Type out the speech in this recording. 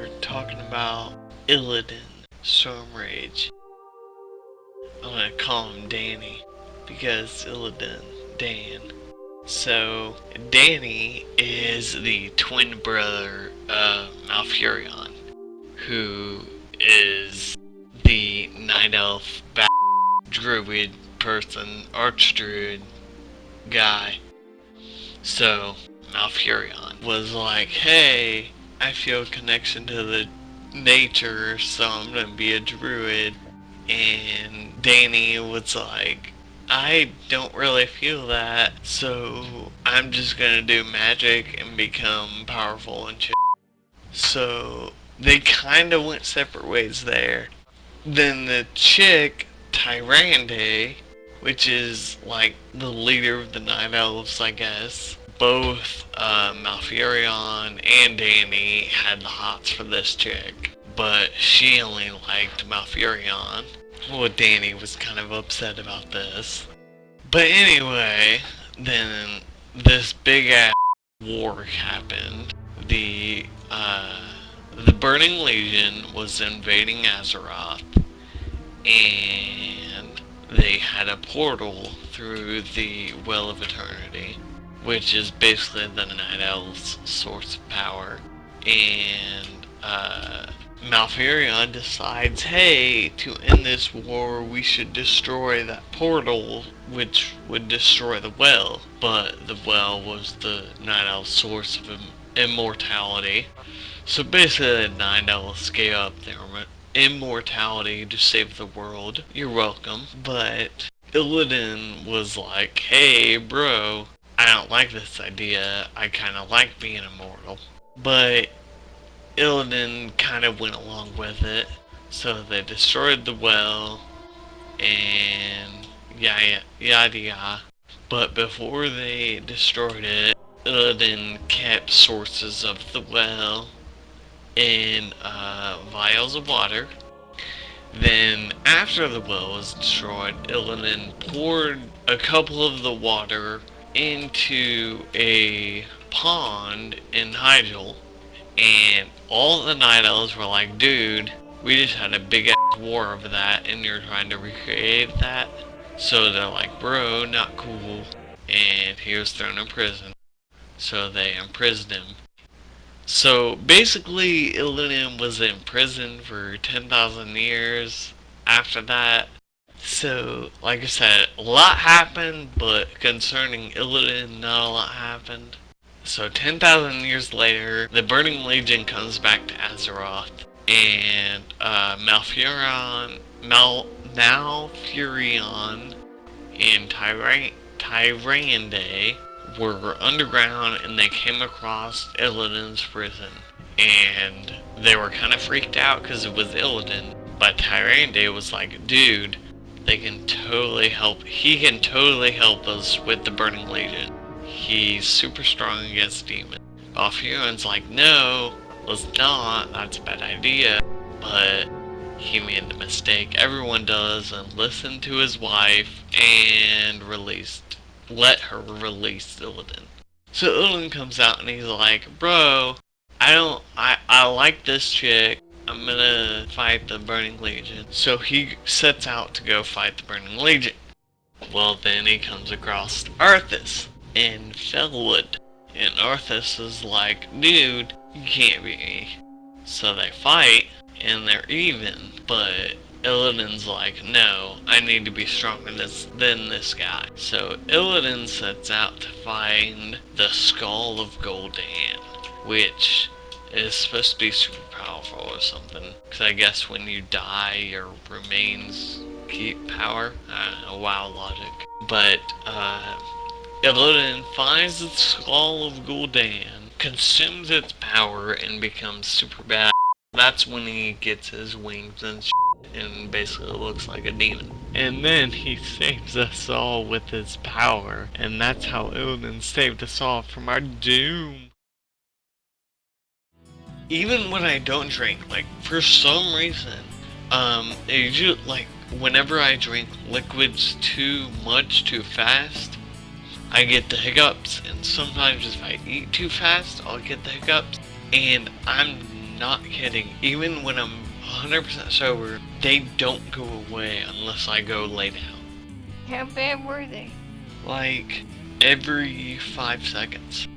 we're talking about Illidan Stormrage. I'm gonna call him Danny because Illidan, Dan. So, Danny is the twin brother of Malfurion, who is the Night Elf druid person, archdruid guy. So, Malfurion was like, hey, I feel a connection to the nature, so I'm gonna be a druid. And Danny was like, I don't really feel that, so I'm just gonna do magic and become powerful and shit. So they kinda went separate ways there. Then the chick, Tyrande, which is like the leader of the Night Elves, I guess. Both Malfurion and Danny had the hots for this chick, but she only liked Malfurion. Well, Danny was kind of upset about this. But anyway, then this big ass war happened. The Burning Legion was invading Azeroth, and they had a portal through the Well of Eternity, which is basically the Night Elves' source of power. And Malfurion decides, hey, to end this war, we should destroy that portal, which would destroy the well. But the well was the Night Elves' source of immortality. So basically, the Night Elves gave up their immortality to save the world. You're welcome. But Illidan was like, hey, bro, I don't like this idea. I kind of like being immortal. But Illidan kind of went along with it. So they destroyed the well, and yada yada. But before they destroyed it, Illidan kept sources of the well in vials of water. Then, after the well was destroyed, Illidan poured a couple of the water into a pond in Hyjal, and all the Night Elves were like, dude, we just had a big ass war over that, and you're trying to recreate that? So they're like, bro, not cool, and he was thrown in prison. So they imprisoned him. So basically, Illidan was in prison for 10,000 years after that. So, like I said, a lot happened, but concerning Illidan, not a lot happened. So 10,000 years later, the Burning Legion comes back to Azeroth, and Malfurion and Tyrande were underground, and they came across Illidan's prison. And they were kind of freaked out because it was Illidan. But Tyrande was like, dude, he can totally help us with the Burning Legion. He's super strong against demons. Malfurion's like, no, let's not, that's a bad idea. But he made the mistake everyone does and listened to his wife and let her release Illidan. So Illidan comes out and he's like, bro, I like this chick. I'm gonna fight the Burning Legion. So he sets out to go fight the Burning Legion. Well, then he comes across Arthas in Felwood. And Arthas is like, dude, you can't beat me. So they fight, and they're even. But Illidan's like, no, I need to be stronger than this guy. So Illidan sets out to find the Skull of Gul'dan, which is supposed to be super powerful or something. Because I guess when you die, your remains keep power. I don't know, WoW logic. But Illidan finds the Skull of Gul'dan, consumes its power, and becomes super bad. That's when he gets his wings and shit, and basically looks like a demon. And then he saves us all with his power, and that's how Illidan saved us all from our doom. Even when I don't drink, like, for some reason, whenever I drink liquids too much, too fast, I get the hiccups, and sometimes if I eat too fast, I'll get the hiccups, and I'm I'm not kidding. Even when I'm 100% sober, they don't go away unless I go lay down. How bad were they? Like, every 5 seconds.